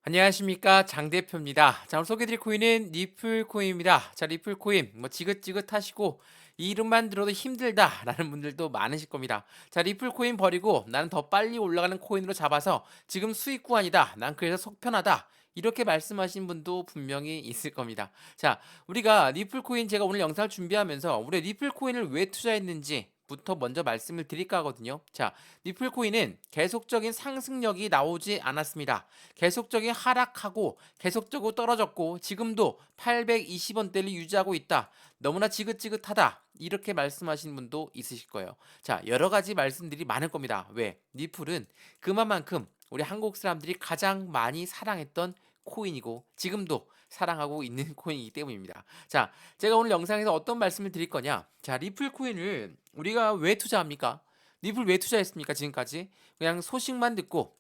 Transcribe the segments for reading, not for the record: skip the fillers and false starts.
안녕하십니까 장 대표입니다. 자, 오늘 소개드릴 코인은 리플 코인입니다. 자, 리플 코인 뭐 지긋지긋하시고 이 이름만 들어도 힘들다라는 분들도 많으실 겁니다. 자, 리플 코인 버리고 나는 더 빨리 올라가는 코인으로 잡아서 지금 수익 구간이다. 난 그래서 속 편하다. 이렇게 말씀하신 분도 분명히 있을 겁니다. 자, 우리가 리플 코인 제가 오늘 영상을 준비하면서 우리 리플 코인을 왜 투자했는지 부터 먼저 말씀을 드릴까 하거든요. 자, 리플 코인은 계속적인 상승력이 나오지 않았습니다. 계속적인 하락하고 계속적으로 떨어졌고 지금도 820원대를 유지하고 있다. 너무나 지긋지긋하다. 이렇게 말씀하시는 분도 있으실 거예요. 자, 여러 가지 말씀들이 많을 겁니다. 왜? 리플은 그만큼 우리 한국 사람들이 가장 많이 사랑했던 코인이고 지금도 사랑하고 있는 코인이기 때문입니다. 자, 제가 오늘 영상에서 어떤 말씀을 드릴 거냐? 자, 리플 코인을 우리가 왜 투자합니까? 리플 왜 투자했습니까? 지금까지 그냥 소식만 듣고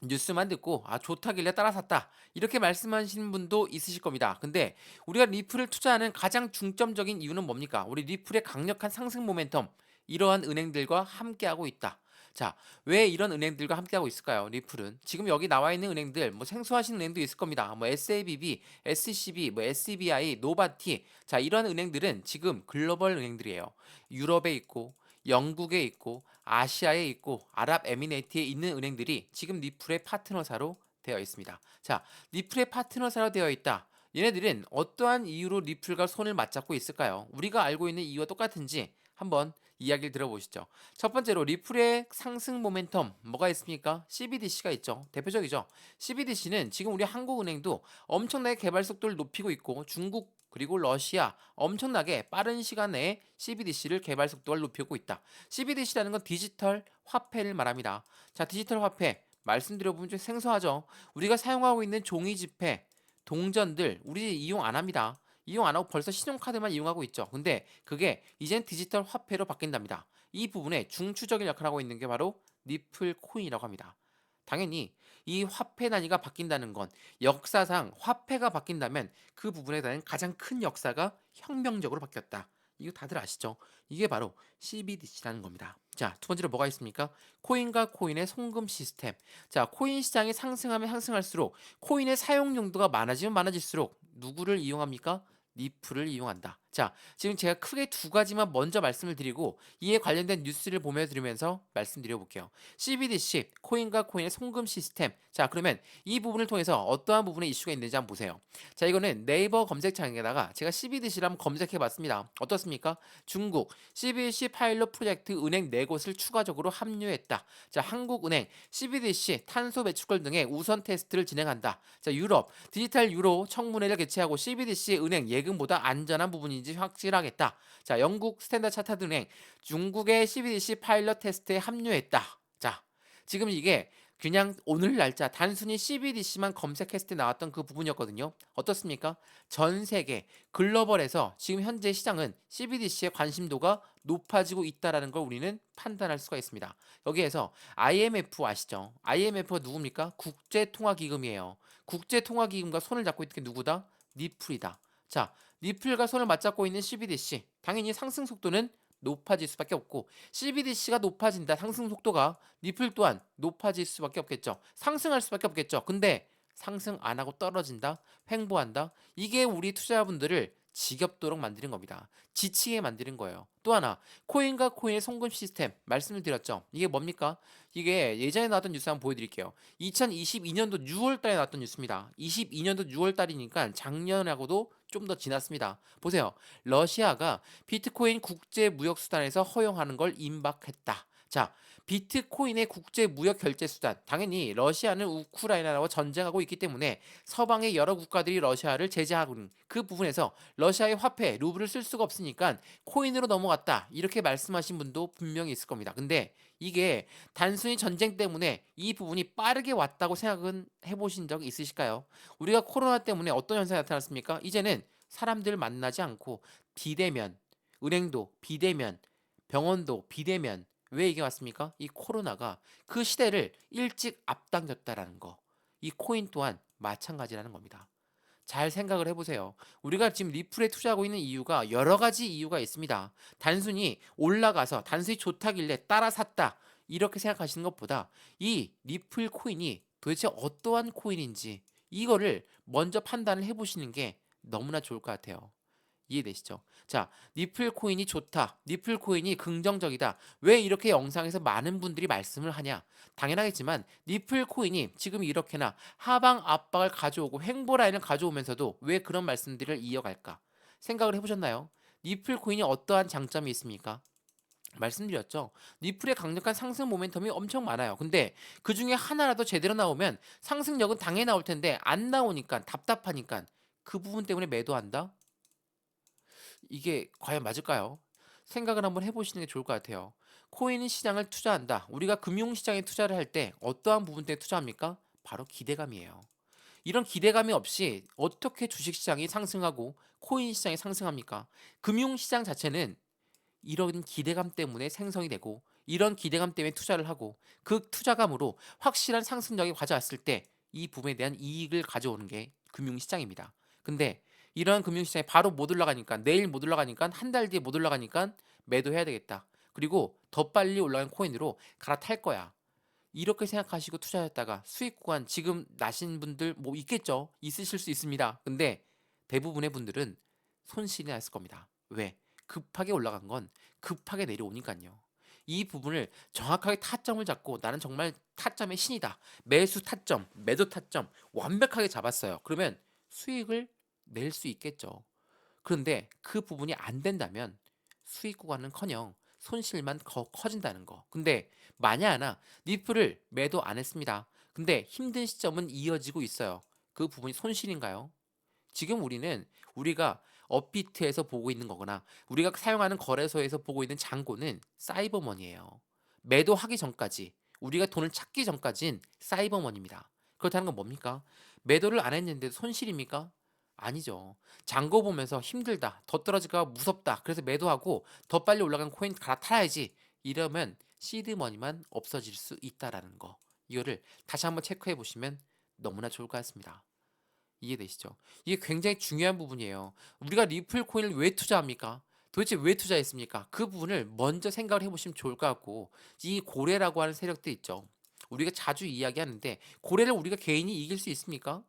뉴스만 듣고 아 좋다길래 따라 샀다 이렇게 말씀하시는 분도 있으실 겁니다. 근데 우리가 리플을 투자하는 가장 중점적인 이유는 뭡니까? 우리 리플의 강력한 상승 모멘텀 이러한 은행들과 함께하고 있다. 자, 왜 이런 은행들과 함께하고 있을까요? 리플은 지금 여기 나와 있는 은행들 뭐 생소하신 은행도 있을 겁니다. 뭐 SABB, SCB, 뭐 SCBI, 노바티 자 이런 은행들은 지금 글로벌 은행들이에요. 유럽에 있고 영국에 있고 아시아에 있고 아랍에미레이트에 있는 은행들이 지금 리플의 파트너사로 되어 있습니다. 자, 리플의 파트너사로 되어 있다. 얘네들은 어떠한 이유로 리플과 손을 맞잡고 있을까요? 우리가 알고 있는 이유와 똑같은지 한번 이야기를 들어보시죠. 첫 번째로 리플의 상승 모멘텀 뭐가 있습니까? CBDC가 있죠. 대표적이죠. CBDC는 지금 우리 한국은행도 엄청나게 개발 속도를 높이고 있고 중국 그리고 러시아 엄청나게 빠른 시간 내에 CBDC를 개발 속도를 높이고 있다. CBDC라는 건 디지털 화폐를 말합니다. 자, 디지털 화폐 말씀드려보면 좀 생소하죠. 우리가 사용하고 있는 종이 지폐, 동전들 우리 이용 안 합니다. 이용 안 하고 벌써 신용카드만 이용하고 있죠. 근데 그게 이젠 디지털 화폐로 바뀐답니다. 이 부분에 중추적인 역할을 하고 있는 게 바로 리플 코인이라고 합니다. 당연히 이 화폐 단위가 바뀐다는 건 역사상 화폐가 바뀐다면 그 부분에 대한 가장 큰 역사가 혁명적으로 바뀌었다. 이거 다들 아시죠? 이게 바로 CBDC라는 겁니다. 자, 두 번째로 뭐가 있습니까? 코인과 코인의 송금 시스템. 자, 코인 시장이 상승하면 상승할수록 코인의 사용 용도가 많아지면 많아질수록 누구를 이용합니까? 리플을 이용한다. 자, 지금 제가 크게 두 가지만 먼저 말씀을 드리고 이에 관련된 뉴스를 보며 들으면서 말씀드려 볼게요. CBDC, 코인과 코인의 송금 시스템. 자, 그러면 이 부분을 통해서 어떠한 부분에 이슈가 있는지 한번 보세요. 자, 이거는 네이버 검색창에다가 제가 CBDC를 한번 검색해 봤습니다. 어떻습니까? 중국 CBDC 파일럿 프로젝트 은행 4곳을 추가적으로 합류했다. 자, 한국은행 CBDC 탄소 배출권 등의 우선 테스트를 진행한다. 자, 유럽 디지털 유로 청문회를 개최하고 CBDC 은행 예금보다 안전한 부분인지 확실하겠다. 자, 영국 스탠다드 차타드 은행 중국의 CBDC 파일럿 테스트에 합류했다. 자, 지금 이게 그냥 오늘 날짜 단순히 CBDC만 검색했을 때 나왔던 그 부분이었거든요. 어떻습니까? 전 세계 글로벌에서 지금 현재 시장은 CBDC의 관심도가 높아지고 있다라는 걸 우리는 판단할 수가 있습니다. 여기에서 IMF 아시죠? IMF가 누굽니까? 국제통화기금이에요. 국제통화기금과 손을 잡고 있는 게 누구다? 리플이다. 자, 리플과 손을 맞잡고 있는 CBDC. 당연히 상승 속도는 높아질 수밖에 없고 CBDC가 높아진다. 상승 속도가 리플 또한 높아질 수밖에 없겠죠. 상승할 수밖에 없겠죠. 근데 상승 안 하고 떨어진다. 횡보한다. 이게 우리 투자자분들을 지겹도록 만드는 겁니다. 지치게 만드는 거예요. 또 하나 코인과 코인의 송금 시스템 말씀을 드렸죠. 이게 뭡니까? 이게 예전에 나왔던 뉴스 한번 보여드릴게요. 2022년도 6월 달에 나왔던 뉴스입니다. 22년도 6월 달이니까 작년하고도 좀 더 지났습니다. 보세요. 러시아가 비트코인 국제 무역 수단에서 허용하는 걸 임박했다. 자, 비트코인의 국제 무역 결제 수단. 당연히 러시아는 우크라이나와 전쟁하고 있기 때문에 서방의 여러 국가들이 러시아를 제재하고 있는 그 부분에서 러시아의 화폐 루블을 쓸 수가 없으니까 코인으로 넘어갔다. 이렇게 말씀하신 분도 분명히 있을 겁니다. 근데 이게 단순히 전쟁 때문에 이 부분이 빠르게 왔다고 생각은 해보신 적 있으실까요? 우리가 코로나 때문에 어떤 현상이 나타났습니까? 이제는 사람들 만나지 않고 비대면, 은행도 비대면, 병원도 비대면. 왜 이게 왔습니까? 이 코로나가 그 시대를 일찍 앞당겼다라는 거. 이 코인 또한 마찬가지라는 겁니다. 잘 생각을 해보세요. 우리가 지금 리플에 투자하고 있는 이유가 여러 가지 이유가 있습니다. 단순히 올라가서 단순히 좋다길래 따라 샀다. 이렇게 생각하시는 것보다 이 리플 코인이 도대체 어떠한 코인인지 이거를 먼저 판단을 해 보시는 게 너무나 좋을 것 같아요. 이해되시죠? 자, 니플 코인이 좋다. 니플 코인이 긍정적이다. 왜 이렇게 영상에서 많은 분들이 말씀을 하냐? 당연하겠지만 니플 코인이 지금 이렇게나 하방 압박을 가져오고 횡보 라인을 가져오면서도 왜 그런 말씀들을 이어갈까? 생각을 해보셨나요? 니플 코인이 어떠한 장점이 있습니까? 말씀드렸죠. 니플의 강력한 상승 모멘텀이 엄청 많아요. 근데 그 중에 하나라도 제대로 나오면 상승력은 당연히 나올 텐데 안 나오니까 답답하니까 그 부분 때문에 매도한다? 이게 과연 맞을까요? 생각을 한번 해보시는 게 좋을 것 같아요. 코인 시장을 투자한다. 우리가 금융시장에 투자를 할 때 어떠한 부분 때문에 투자합니까? 바로 기대감이에요. 이런 기대감이 없이 어떻게 주식시장이 상승하고 코인 시장이 상승합니까? 금융시장 자체는 이런 기대감 때문에 생성이 되고 이런 기대감 때문에 투자를 하고 그 투자감으로 확실한 상승력이 가져왔을 때 이 부분에 대한 이익을 가져오는 게 금융시장입니다. 근데 이런 금융시장에 바로 못 올라가니까 내일 못 올라가니까 한 달 뒤에 못 올라가니까 매도해야 되겠다. 그리고 더 빨리 올라가는 코인으로 갈아탈 거야. 이렇게 생각하시고 투자했다가 수익 구간 지금 나신 분들 뭐 있겠죠. 있으실 수 있습니다. 근데 대부분의 분들은 손실이 났을 겁니다. 왜? 급하게 올라간 건 급하게 내려오니까요. 이 부분을 정확하게 타점을 잡고 나는 정말 타점의 신이다. 매수 타점, 매도 타점 완벽하게 잡았어요. 그러면 수익을 낼 수 있겠죠. 그런데 그 부분이 안 된다면 수익 구간은커녕 손실만 더 커진다는 거. 근데 만약 하나 니플을 매도 안 했습니다. 근데 힘든 시점은 이어지고 있어요. 그 부분이 손실인가요? 지금 우리가 업비트에서 보고 있는 거거나 우리가 사용하는 거래소에서 보고 있는 잔고는 사이버머니예요. 매도하기 전까지 우리가 돈을 찾기 전까진 사이버머니입니다. 그렇다는 건 뭡니까? 매도를 안 했는데도 손실입니까? 아니죠. 잔고 보면서 힘들다, 더 떨어질까 봐 무섭다. 그래서 매도하고 더 빨리 올라간 코인 갈아타야지. 이러면 시드머니만 없어질 수 있다라는 거. 이거를 다시 한번 체크해 보시면 너무나 좋을 것 같습니다. 이해되시죠? 이게 굉장히 중요한 부분이에요. 우리가 리플 코인을 왜 투자합니까? 도대체 왜 투자했습니까? 그 부분을 먼저 생각을 해보시면 좋을 것 같고, 이 고래라고 하는 세력도 있죠. 우리가 자주 이야기하는데 고래를 우리가 개인이 이길 수 있습니까?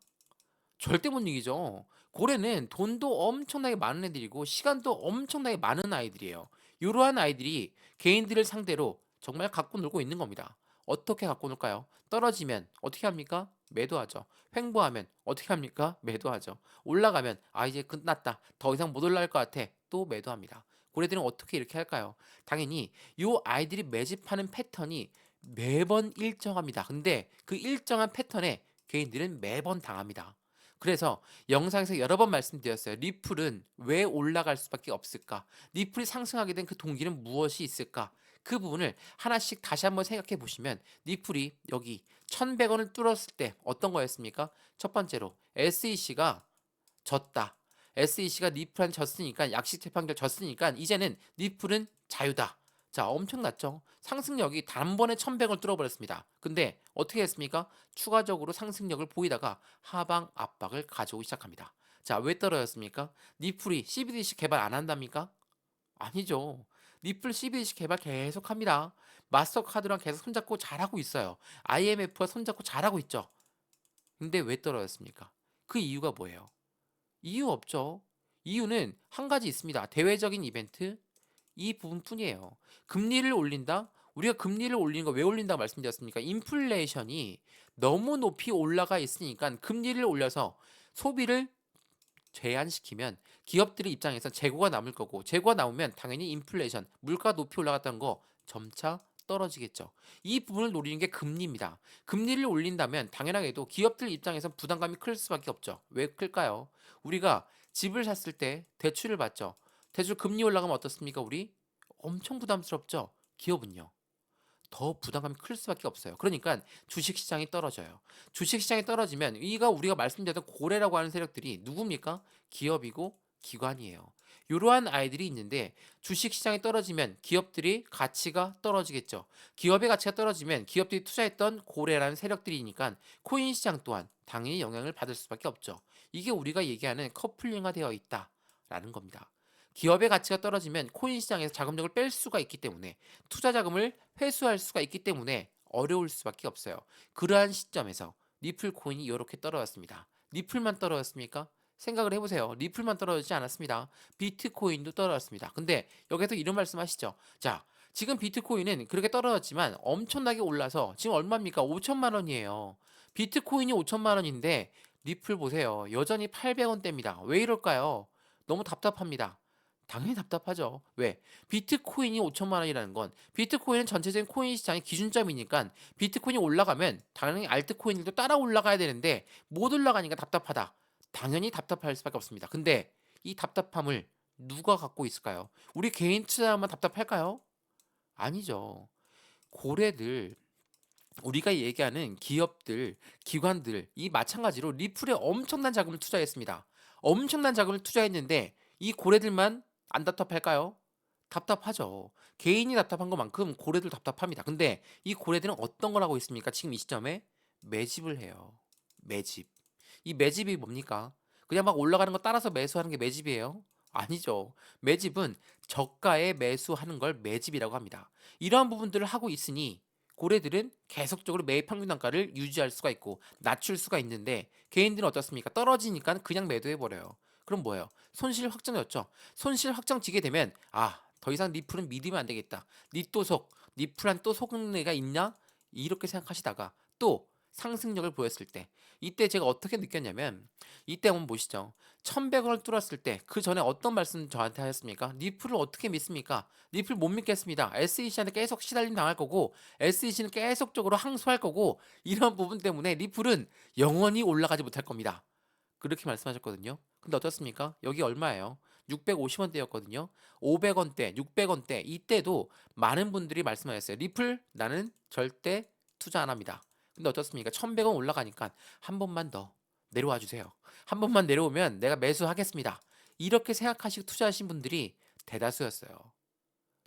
절대 못 이기죠. 고래는 돈도 엄청나게 많은 애들이고 시간도 엄청나게 많은 아이들이에요. 이러한 아이들이 개인들을 상대로 정말 갖고 놀고 있는 겁니다. 어떻게 갖고 놀까요? 떨어지면 어떻게 합니까? 매도하죠. 횡보하면 어떻게 합니까? 매도하죠. 올라가면 아 이제 끝났다. 더 이상 못 올라갈 것 같아. 또 매도합니다. 고래들은 어떻게 이렇게 할까요? 당연히 이 아이들이 매집하는 패턴이 매번 일정합니다. 근데 그 일정한 패턴에 개인들은 매번 당합니다. 그래서 영상에서 여러 번 말씀드렸어요. 리플은 왜 올라갈 수밖에 없을까? 리플이 상승하게 된 그 동기는 무엇이 있을까? 그 부분을 하나씩 다시 한번 생각해 보시면 리플이 여기 1,100원을 뚫었을 때 어떤 거였습니까? 첫 번째로 SEC가 졌다. SEC가 리플한테 졌으니까 약식 재판결 졌으니까 이제는 리플은 자유다. 자, 엄청났죠? 상승력이 단번에 1,100을 뚫어버렸습니다. 근데 어떻게 했습니까? 추가적으로 상승력을 보이다가 하방 압박을 가져오기 시작합니다. 자, 왜 떨어졌습니까? 리플이 CBDC 개발 안 한답니까? 아니죠. 리플 CBDC 개발 계속합니다. 마스터카드랑 계속 손잡고 잘하고 있어요. IMF와 손잡고 잘하고 있죠. 근데 왜 떨어졌습니까? 그 이유가 뭐예요? 이유 없죠. 이유는 한 가지 있습니다. 대외적인 이벤트 이 부분뿐이에요. 금리를 올린다? 우리가 금리를 올리는 거 왜 올린다고 말씀드렸습니까? 인플레이션이 너무 높이 올라가 있으니까 금리를 올려서 소비를 제한시키면 기업들의 입장에서 재고가 남을 거고 재고가 남으면 당연히 인플레이션, 물가 높이 올라갔다는 거 점차 떨어지겠죠. 이 부분을 노리는 게 금리입니다. 금리를 올린다면 당연하게도 기업들 입장에서 부담감이 클 수밖에 없죠. 왜 클까요? 우리가 집을 샀을 때 대출을 받죠. 대출 금리 올라가면 어떻습니까? 우리 엄청 부담스럽죠. 기업은요. 더 부담감이 클 수밖에 없어요. 그러니까 주식시장이 떨어져요. 주식시장이 떨어지면 이가 우리가 말씀드렸던 고래라고 하는 세력들이 누굽니까? 기업이고 기관이에요. 이러한 아이들이 있는데 주식시장이 떨어지면 기업들이 가치가 떨어지겠죠. 기업의 가치가 떨어지면 기업들이 투자했던 고래라는 세력들이니까 코인 시장 또한 당연히 영향을 받을 수밖에 없죠. 이게 우리가 얘기하는 커플링화되어 있다라는 겁니다. 기업의 가치가 떨어지면 코인 시장에서 자금력을 뺄 수가 있기 때문에 투자 자금을 회수할 수가 있기 때문에 어려울 수밖에 없어요. 그러한 시점에서 리플 코인이 이렇게 떨어졌습니다. 리플만 떨어졌습니까? 생각을 해보세요. 리플만 떨어지지 않았습니다. 비트코인도 떨어졌습니다. 근데 여기서 이런 말씀 하시죠. 자, 지금 비트코인은 그렇게 떨어졌지만 엄청나게 올라서 지금 얼마입니까? 5천만 원이에요. 비트코인이 5천만 원인데 리플 보세요. 여전히 800원대입니다. 왜 이럴까요? 너무 답답합니다. 당연히 답답하죠. 왜? 비트코인이 5천만 원이라는 건 비트코인은 전체적인 코인 시장의 기준점이니까 비트코인이 올라가면 당연히 알트코인들도 따라 올라가야 되는데 못 올라가니까 답답하다. 당연히 답답할 수밖에 없습니다. 근데 이 답답함을 누가 갖고 있을까요? 우리 개인 투자만 답답할까요? 아니죠. 고래들, 우리가 얘기하는 기업들, 기관들, 이 마찬가지로 리플에 엄청난 자금을 투자했습니다. 엄청난 자금을 투자했는데 이 고래들만 안 답답할까요? 답답하죠. 개인이 답답한 것만큼 고래들 답답합니다. 근데 이 고래들은 어떤 걸 하고 있습니까? 지금 이 시점에 매집을 해요. 매집. 이 매집이 뭡니까? 그냥 막 올라가는 거 따라서 매수하는 게 매집이에요? 아니죠. 매집은 저가에 매수하는 걸 매집이라고 합니다. 이러한 부분들을 하고 있으니 고래들은 계속적으로 매입 평균 단가를 유지할 수가 있고 낮출 수가 있는데 개인들은 어떻습니까? 떨어지니까 그냥 매도해 버려요. 그럼 뭐예요? 손실 확정이었죠. 손실 확정지게 되면 더 이상 리플은 믿으면 안 되겠다. 니또속, 리플한 또 속은 애가 있냐? 이렇게 생각하시다가 또 상승력을 보였을 때 이때 제가 어떻게 느꼈냐면 이때 한번 보시죠. 1100원을 뚫었을 때 그 전에 어떤 말씀 저한테 하셨습니까? 리플을 어떻게 믿습니까? 리플 못 믿겠습니다. SEC한테 계속 시달림 당할 거고 SEC는 계속적으로 항소할 거고 이런 부분 때문에 리플은 영원히 올라가지 못할 겁니다. 그렇게 말씀하셨거든요. 근데 어떻습니까? 여기 얼마예요? 650원대였거든요. 500원대, 600원대 이때도 많은 분들이 말씀하셨어요. 리플 나는 절대 투자 안 합니다. 근데 어떻습니까? 1100원 올라가니까 한 번만 더 내려와 주세요. 한 번만 내려오면 내가 매수하겠습니다. 이렇게 생각하시고 투자하신 분들이 대다수였어요.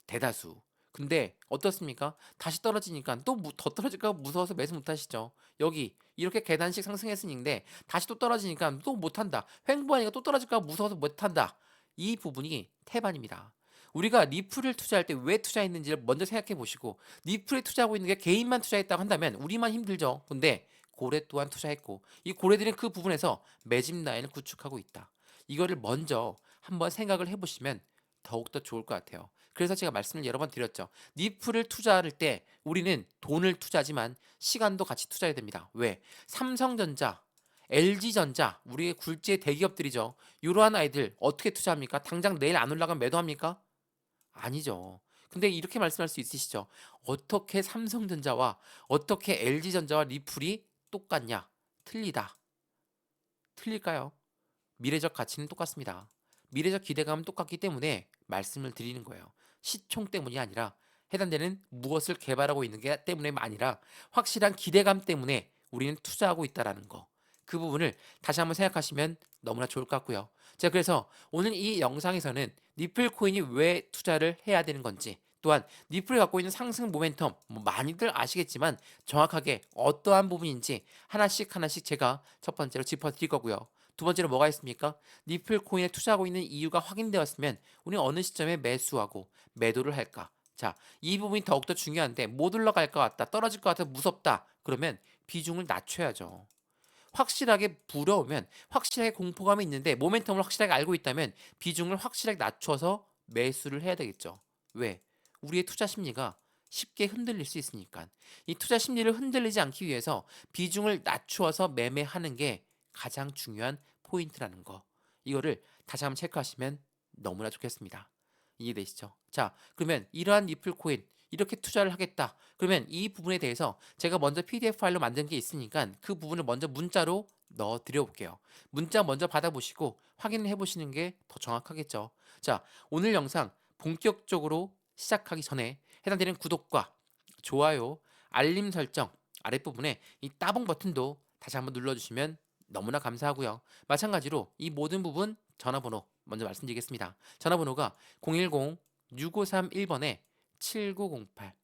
대다수. 근데 어떻습니까? 다시 떨어지니까 또 더 떨어질까 무서워서 매수 못 하시죠. 여기 이렇게 계단식 상승했으니까 다시 또 떨어지니까 또 못 한다. 횡보하니까 또 떨어질까 무서워서 못 한다. 이 부분이 태반입니다. 우리가 리플을 투자할 때 왜 투자했는지를 먼저 생각해 보시고 리플에 투자하고 있는 게 개인만 투자했다고 한다면 우리만 힘들죠. 근데 고래 또한 투자했고 이 고래들은 그 부분에서 매집 라인을 구축하고 있다. 이거를 먼저 한번 생각을 해보시면 더욱더 좋을 것 같아요. 그래서 제가 말씀을 여러 번 드렸죠. 니프를 투자할 때 우리는 돈을 투자하지만 시간도 같이 투자해야 됩니다. 왜? 삼성전자, LG전자, 우리의 굴지의 대기업들이죠. 이러한 아이들 어떻게 투자합니까? 당장 내일 안 올라가면 매도합니까? 아니죠. 근데 이렇게 말씀할 수 있으시죠? 어떻게 삼성전자와 어떻게 LG전자와 리플이 똑같냐? 틀리다. 틀릴까요? 미래적 가치는 똑같습니다. 미래적 기대감은 똑같기 때문에 말씀을 드리는 거예요. 시총 때문이 아니라 해당되는 무엇을 개발하고 있는 게 때문에 아니라 확실한 기대감 때문에 우리는 투자하고 있다라는 거. 그 부분을 다시 한번 생각하시면 너무나 좋을 것 같고요. 자, 그래서 오늘 이 영상에서는 니플 코인이 왜 투자를 해야 되는 건지 또한 니플이 갖고 있는 상승 모멘텀 많이들 아시겠지만 정확하게 어떠한 부분인지 하나씩 하나씩 제가 첫 번째로 짚어드릴 거고요. 두 번째로 뭐가 있습니까? 니플 코인에 투자하고 있는 이유가 확인되었으면 우리는 어느 시점에 매수하고 매도를 할까? 자, 이 부분이 더욱더 중요한데 못 올라갈 것 같다, 떨어질 것 같아, 무섭다. 그러면 비중을 낮춰야죠. 확실하게 불어오면 확실하게 공포감이 있는데 모멘텀을 확실하게 알고 있다면 비중을 확실하게 낮춰서 매수를 해야 되겠죠. 왜? 우리의 투자 심리가 쉽게 흔들릴 수 있으니까. 이 투자 심리를 흔들리지 않기 위해서 비중을 낮추어서 매매하는 게 가장 중요한 포인트라는 거. 이거를 다시 한번 체크하시면 너무나 좋겠습니다. 이해되시죠? 자, 그러면 이러한 리플 코인 이렇게 투자를 하겠다. 그러면 이 부분에 대해서 제가 먼저 PDF 파일로 만든 게 있으니까 그 부분을 먼저 문자로 넣어 드려 볼게요. 문자 먼저 받아보시고 확인을 해보시는 게 더 정확하겠죠. 자, 오늘 영상 본격적으로 시작하기 전에 해당되는 구독과 좋아요, 알림 설정 아랫부분에 이 따봉 버튼도 다시 한번 눌러주시면 너무나 감사하고요. 마찬가지로 이 모든 부분 전화번호 먼저 말씀드리겠습니다. 전화번호가 010-6531번에 7908,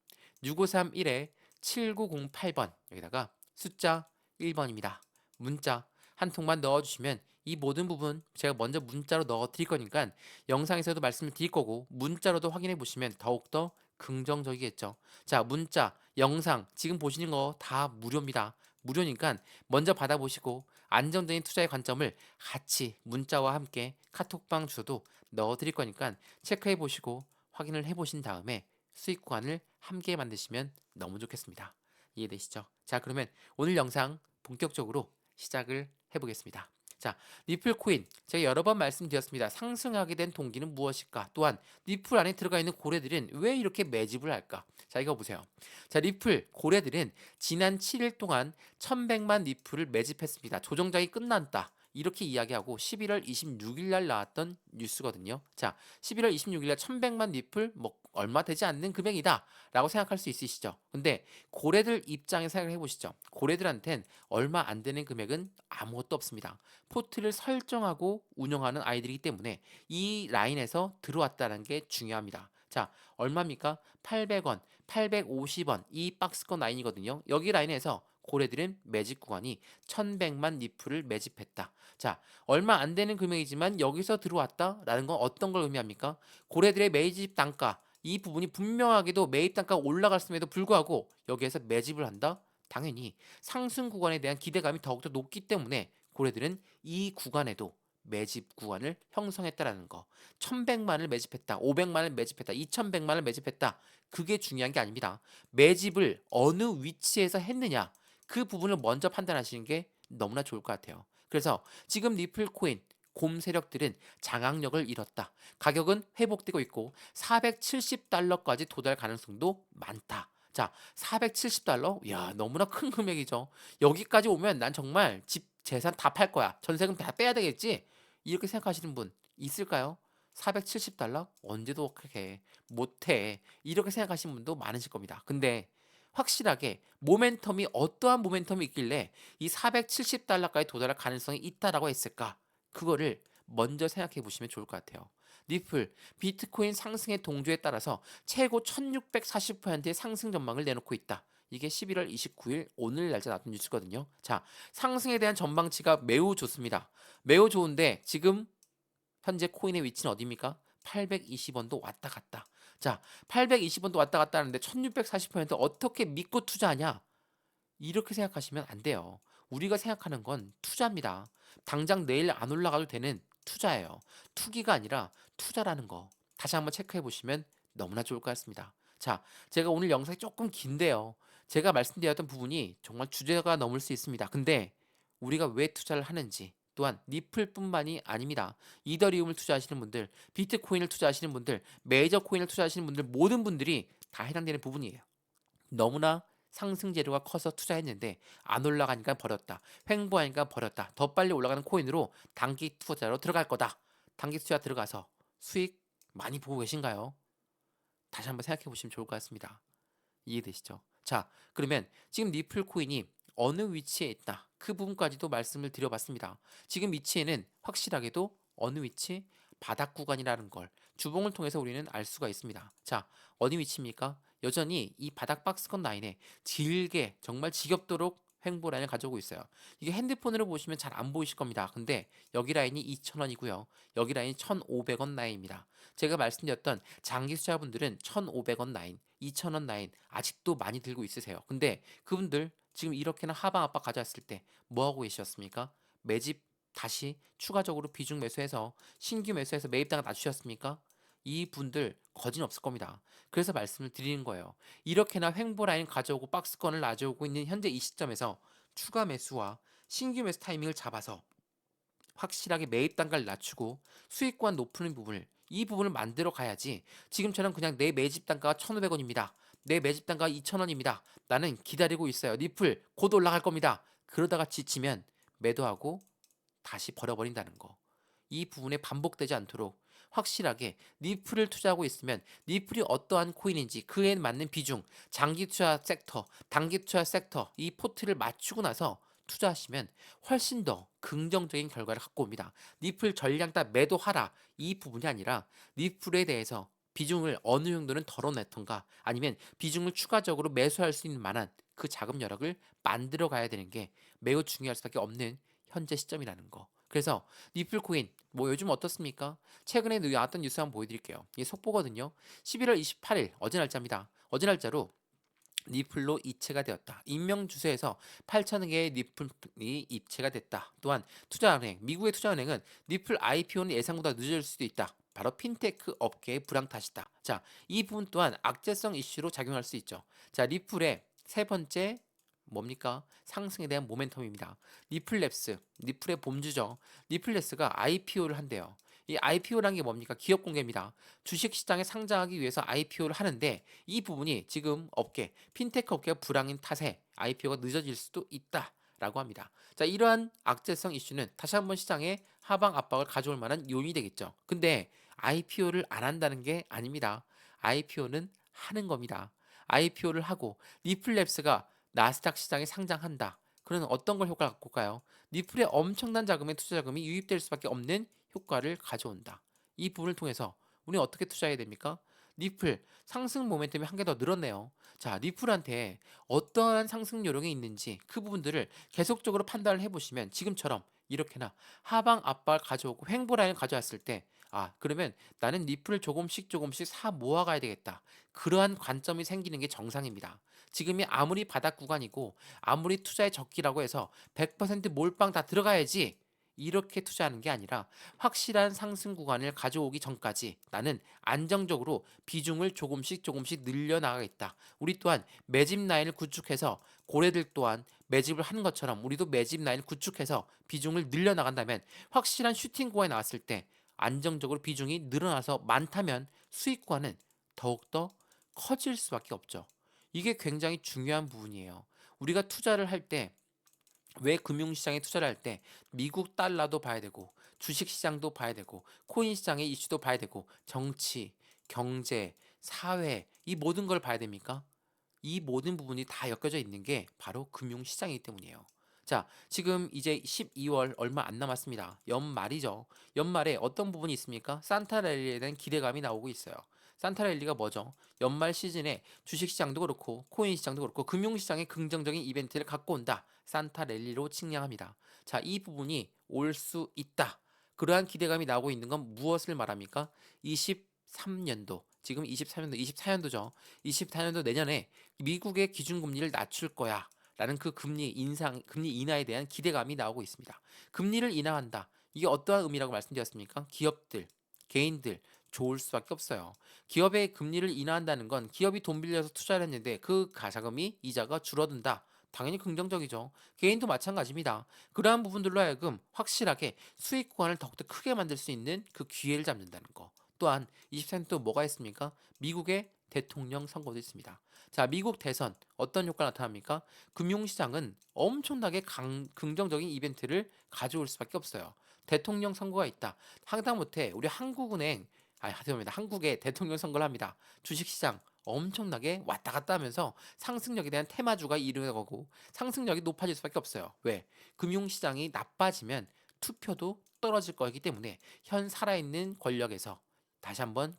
6531에 7908번 여기다가 숫자 1번입니다. 문자 한 통만 넣어주시면 이 모든 부분 제가 먼저 문자로 넣어 드릴 거니까 영상에서도 말씀을 드릴 거고 문자로도 확인해 보시면 더욱더 긍정적이겠죠. 자, 문자, 영상 지금 보시는 거 다 무료입니다. 무료니까 먼저 받아보시고 안정적인 투자의 관점을 같이 문자와 함께 카톡방 주소도 넣어드릴 거니까 체크해 보시고 확인을 해 보신 다음에 수익 구간을 함께 만드시면 너무 좋겠습니다. 이해되시죠? 자, 그러면 오늘 영상 본격적으로 시작을 해보겠습니다. 자, 리플 코인 제가 여러 번 말씀드렸습니다. 상승하게 된 동기는 무엇일까? 또한 리플 안에 들어가 있는 고래들은 왜 이렇게 매집을 할까? 자, 이거 보세요. 자, 리플 고래들은 지난 7일 동안 1100만 리플을 매집했습니다. 조정장이 끝났다. 이렇게 이야기하고 11월 26일 날 나왔던 뉴스거든요. 자, 11월 26일 날 1100만 리플 뭐 얼마 되지 않는 금액이다 라고 생각할 수 있으시죠. 근데 고래들 입장에 생각을 해보시죠. 고래들한텐 얼마 안 되는 금액은 아무것도 없습니다. 포트를 설정하고 운영하는 아이들이기 때문에 이 라인에서 들어왔다는 게 중요합니다. 자, 얼마입니까? 800원, 850원 이 박스권 라인이거든요. 여기 라인에서 고래들은 매집 구간이 1100만 리플을 매집했다. 자, 얼마 안 되는 금액이지만 여기서 들어왔다라는 건 어떤 걸 의미합니까? 고래들의 매집 단가 이 부분이 분명하게도 매입 단가가 올라갔음에도 불구하고 여기에서 매집을 한다? 당연히 상승 구간에 대한 기대감이 더욱더 높기 때문에 고래들은 이 구간에도 매집 구간을 형성했다라는 거. 1100만을 매집했다. 500만을 매집했다. 2100만을 매집했다. 그게 중요한 게 아닙니다. 매집을 어느 위치에서 했느냐. 그 부분을 먼저 판단하시는 게 너무나 좋을 것 같아요. 그래서 지금 리플 코인 곰 세력들은 장악력을 잃었다. 가격은 회복되고 있고 470달러까지 도달 가능성도 많다. 자, 470달러? 야, 너무나 큰 금액이죠. 여기까지 오면 난 정말 집 재산 다 팔 거야. 전세금 다 빼야 되겠지? 이렇게 생각하시는 분 있을까요? 470달러? 언제도 그렇게 못해. 이렇게 생각하시는 분도 많으실 겁니다. 근데 확실하게 모멘텀이 어떠한 모멘텀이 있길래 이 470달러까지 도달할 가능성이 있다라고 했을까? 그거를 먼저 생각해 보시면 좋을 것 같아요. 리플, 비트코인 상승의 동조에 따라서 최고 1640%의 상승 전망을 내놓고 있다. 이게 11월 29일 오늘 날짜 나왔던 뉴스거든요. 자, 상승에 대한 전망치가 매우 좋습니다. 매우 좋은데 지금 현재 코인의 위치는 어디입니까? 820원도 왔다 갔다. 자, 820원도 왔다 갔다 하는데 1640% 어떻게 믿고 투자하냐? 이렇게 생각하시면 안 돼요. 우리가 생각하는 건 투자입니다. 당장 내일 안 올라가도 되는 투자예요. 투기가 아니라 투자라는 거. 다시 한번 체크해 보시면 너무나 좋을 것 같습니다. 자, 제가 오늘 영상이 조금 긴데요. 제가 말씀드렸던 부분이 정말 주제가 넘을 수 있습니다. 근데 우리가 왜 투자를 하는지 또한 리플뿐만이 아닙니다. 이더리움을 투자하시는 분들, 비트코인을 투자하시는 분들, 메이저 코인을 투자하시는 분들 모든 분들이 다 해당되는 부분이에요. 너무나 상승 재료가 커서 투자했는데 안 올라가니까 버렸다. 횡보하니까 버렸다. 더 빨리 올라가는 코인으로 단기 투자로 들어갈 거다. 단기 투자 들어가서 수익 많이 보고 계신가요? 다시 한번 생각해 보시면 좋을 것 같습니다. 이해되시죠? 자, 그러면 지금 리플 코인이 어느 위치에 있다. 그 부분까지도 말씀을 드려봤습니다. 지금 위치에는 확실하게도 어느 위치? 바닥 구간이라는 걸 주봉을 통해서 우리는 알 수가 있습니다. 자, 어디 위치입니까? 여전히 이 바닥 박스권 라인에 길게 정말 지겹도록 횡보 라인을 가져오고 있어요. 이게 핸드폰으로 보시면 잘 안 보이실 겁니다. 근데 여기 라인이 2,000원이고요. 여기 라인이 1,500원 라인입니다. 제가 말씀드렸던 장기 투자분들은 1,500원 라인, 2,000원 라인 아직도 많이 들고 있으세요. 근데 그분들 지금 이렇게나 하방 압박 가져왔을 때 뭐 하고 계셨습니까? 매집 다시 추가적으로 비중 매수해서 신규 매수해서 매입단가 낮추셨습니까? 이 분들 거진 없을 겁니다. 그래서 말씀을 드리는 거예요. 이렇게나 횡보 라인 가져오고 박스권을 가져오고 있는 현재 이 시점에서 추가 매수와 신규 매수 타이밍을 잡아서 확실하게 매입 단가를 낮추고 수익권 높이는 부분을 이 부분을 만들어 가야지 지금처럼 그냥 내 매집 단가가 1,500원입니다. 내 매집 단가가 2,000원입니다. 나는 기다리고 있어요. 리플 곧 올라갈 겁니다. 그러다가 지치면 매도하고 다시 버려버린다는 거. 이 부분에 반복되지 않도록 확실하게 리플을 투자하고 있으면 리플이 어떠한 코인인지 그에 맞는 비중, 장기 투자 섹터, 단기 투자 섹터 이 포트를 맞추고 나서 투자하시면 훨씬 더 긍정적인 결과를 갖고 옵니다. 리플 전량 다 매도하라 이 부분이 아니라 리플에 대해서 비중을 어느 정도는 덜어냈던가 아니면 비중을 추가적으로 매수할 수 있는 만한 그 자금 여력을 만들어 가야 되는 게 매우 중요할 수밖에 없는 현재 시점이라는 거. 그래서 리플 코인 뭐 요즘 어떻습니까? 최근에 나왔던 뉴스 한번 보여드릴게요. 이게 속보거든요. 11월 28일 어제 날짜입니다. 어제 날짜로 리플로 이체가 되었다. 임명주세에서 8천 개의 리플이 이체가 됐다. 또한 투자은행, 미국의 투자은행은 리플 IPO는 예상보다 늦어질 수도 있다. 바로 핀테크 업계의 불황 탓이다. 자, 이 부분 또한 악재성 이슈로 작용할 수 있죠. 자, 리플의 세 번째 뭡니까? 상승에 대한 모멘텀입니다. 리플랩스, 리플의 봄주죠. 리플랩스가 IPO를 한대요. 이 IPO라는 게 뭡니까? 기업 공개입니다. 주식시장에 상장하기 위해서 IPO를 하는데 이 부분이 지금 업계, 핀테크 업계가 불황인 탓에 IPO가 늦어질 수도 있다라고 합니다. 자, 이러한 악재성 이슈는 다시 한번 시장에 하방 압박을 가져올 만한 요인이 되겠죠. 근데 IPO를 안 한다는 게 아닙니다. IPO는 하는 겁니다. IPO를 하고 리플랩스가 나스닥 시장에 상장한다. 그러면 어떤 걸 효과를 갖고 올까요? 리플에 엄청난 자금의 투자 자금이 유입될 수밖에 없는 효과를 가져온다. 이 부분을 통해서 우리는 어떻게 투자해야 됩니까? 리플 상승 모멘텀이 한 개 더 늘었네요. 자, 리플한테 어떠한 상승 요령이 있는지 그 부분들을 계속적으로 판단을 해보시면 지금처럼 이렇게나 하방 압박을 가져오고 횡보 라인을 가져왔을 때 그러면 나는 리플을 조금씩 조금씩 사 모아가야 되겠다. 그러한 관점이 생기는 게 정상입니다. 지금이 아무리 바닥 구간이고 아무리 투자의 적기라고 해서 100% 몰빵 다 들어가야지 이렇게 투자하는 게 아니라 확실한 상승 구간을 가져오기 전까지 나는 안정적으로 비중을 조금씩 조금씩 늘려나가겠다. 우리 또한 매집 라인을 구축해서 고래들 또한 매집을 하는 것처럼 우리도 매집 라인을 구축해서 비중을 늘려나간다면 확실한 슈팅 구간에 나왔을 때 안정적으로 비중이 늘어나서 많다면 수익 구간은 더욱더 커질 수밖에 없죠. 이게 굉장히 중요한 부분이에요. 우리가 투자를 할 때 왜 금융시장에 투자를 할 때 미국 달러도 봐야 되고 주식시장도 봐야 되고 코인 시장의 이슈도 봐야 되고 정치, 경제, 사회 이 모든 걸 봐야 됩니까? 이 모든 부분이 다 엮여져 있는 게 바로 금융시장이기 때문이에요. 자, 지금 이제 12월 얼마 안 남았습니다. 연말이죠. 연말에 어떤 부분이 있습니까? 산타랠리에 대한 기대감이 나오고 있어요. 산타랠리가 뭐죠? 연말 시즌에 주식시장도 그렇고 코인 시장도 그렇고 금융시장에 긍정적인 이벤트를 갖고 온다. 산타랠리로 측량합니다. 자, 이 부분이 올 수 있다. 그러한 기대감이 나오고 있는 건 무엇을 말합니까? 23년도, 지금 23년도, 24년도죠. 24년도 내년에 미국의 기준금리를 낮출 거야. 라는 그 금리 인하에 대한 기대감이 나오고 있습니다. 금리를 인하한다. 이게 어떠한 의미라고 말씀드렸습니까? 기업들, 개인들 좋을 수밖에 없어요. 기업의 금리를 인하한다는 건 기업이 돈 빌려서 투자를 했는데 그 가자금이 이자가 줄어든다. 당연히 긍정적이죠. 개인도 마찬가지입니다. 그러한 부분들로 하여금 확실하게 수익 구간을 더욱더 크게 만들 수 있는 그 기회를 잡는다는 거. 또한 23년 또 뭐가 있습니까? 미국의 대통령 선거도 있습니다. 자, 미국 대선 어떤 효과가 나타납니까? 금융시장은 엄청나게 긍정적인 이벤트를 가져올 수밖에 없어요. 대통령 선거가 있다. 하다못해 우리 한국은행, 죄송합니다. 한국의 대통령 선거를 합니다. 주식시장 엄청나게 왔다 갔다 하면서 상승력에 대한 테마주가 이르거고 상승력이 높아질 수밖에 없어요. 왜? 금융시장이 나빠지면 투표도 떨어질 거기 때문에 현 살아있는 권력에서 다시 한번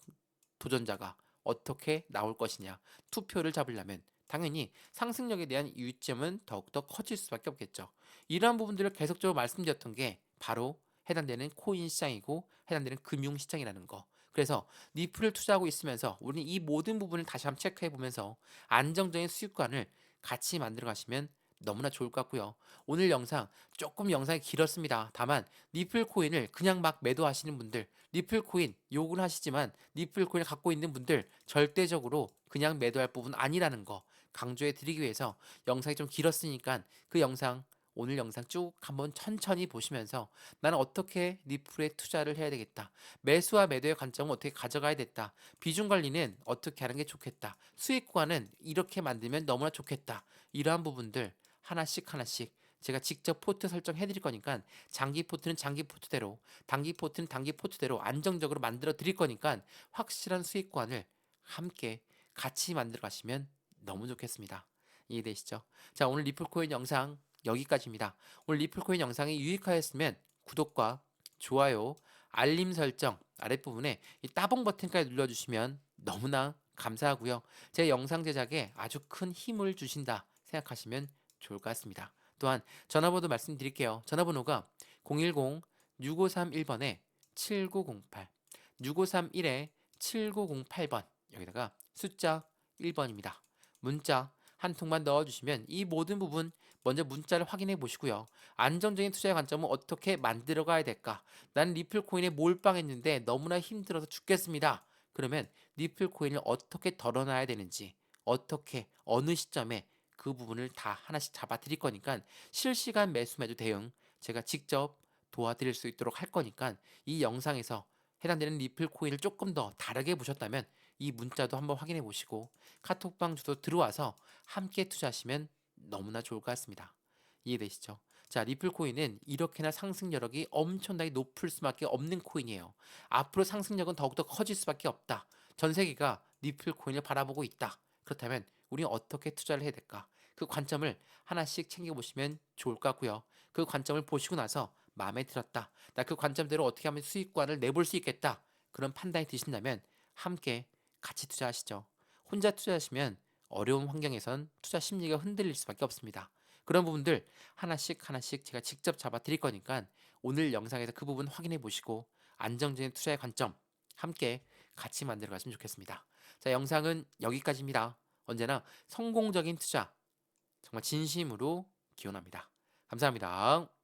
도전자가 어떻게 나올 것이냐 투표를 잡으려면 당연히 상승력에 대한 이점은 더욱더 커질 수밖에 없겠죠. 이러한 부분들을 계속적으로 말씀드렸던 게 바로 해당되는 코인 시장이고 해당되는 금융 시장이라는 거. 그래서 리플을 투자하고 있으면서 우리는 이 모든 부분을 다시 한번 체크해 보면서 안정적인 수익관을 같이 만들어 가시면 너무나 좋을 것 같고요. 오늘 영상 조금 영상이 길었습니다. 다만 리플 코인을 그냥 막 매도하시는 분들, 리플 코인 욕은 하시지만 리플 코인을 갖고 있는 분들 절대적으로 그냥 매도할 부분 아니라는 거 강조해 드리기 위해서 영상이 좀 길었으니까 그 영상 오늘 영상 쭉 한번 천천히 보시면서 나는 어떻게 리플에 투자를 해야 되겠다. 매수와 매도의 관점은 어떻게 가져가야 됐다. 비중 관리는 어떻게 하는 게 좋겠다. 수익 구간은 이렇게 만들면 너무나 좋겠다. 이러한 부분들 하나씩 하나씩 제가 직접 포트 설정해 드릴 거니까 장기 포트는 장기 포트대로 단기 포트는 단기 포트대로 안정적으로 만들어 드릴 거니까 확실한 수익관을 함께 같이 만들어 가시면 너무 좋겠습니다. 이해되시죠? 자, 오늘 리플코인 영상 여기까지입니다. 오늘 리플코인 영상이 유익하였으면 구독과 좋아요, 알림 설정 아랫부분에 이 따봉 버튼까지 눌러주시면 너무나 감사하고요. 제 영상 제작에 아주 큰 힘을 주신다 생각하시면 좋을 것 같습니다. 또한 전화번호 말씀드릴게요. 전화번호가 010-6531번에 7908, 6531에 7908번 여기다가 숫자 1번입니다. 문자 한 통만 넣어주시면 이 모든 부분 먼저 문자를 확인해 보시고요. 안정적인 투자의 관점은 어떻게 만들어 가야 될까? 나는 리플 코인에 몰빵했는데 너무나 힘들어서 죽겠습니다. 그러면 리플 코인을 어떻게 덜어놔야 되는지, 어떻게 어느 시점에 그 부분을 다 하나씩 잡아 드릴 거니까 실시간 매수 매도 대응 제가 직접 도와드릴 수 있도록 할 거니까 이 영상에서 해당되는 리플 코인을 조금 더 다르게 보셨다면 이 문자도 한번 확인해 보시고 카톡방 주소 들어와서 함께 투자하시면 너무나 좋을 것 같습니다. 이해되시죠? 자, 리플 코인은 이렇게나 상승 여력이 엄청나게 높을 수밖에 없는 코인이에요. 앞으로 상승력은 더욱더 커질 수밖에 없다. 전 세계가 리플 코인을 바라보고 있다. 그렇다면 우리는 어떻게 투자를 해야 될까? 그 관점을 하나씩 챙겨보시면 좋을 것 같고요. 그 관점을 보시고 나서 마음에 들었다. 나 그 관점대로 어떻게 하면 수익과를 내볼 수 있겠다. 그런 판단이 드신다면 함께 같이 투자하시죠. 혼자 투자하시면 어려운 환경에선 투자 심리가 흔들릴 수밖에 없습니다. 그런 부분들 하나씩 하나씩 제가 직접 잡아 드릴 거니까 오늘 영상에서 그 부분 확인해 보시고 안정적인 투자의 관점 함께 같이 만들어 갔으면 좋겠습니다. 자, 영상은 여기까지입니다. 언제나 성공적인 투자 정말 진심으로 기원합니다. 감사합니다.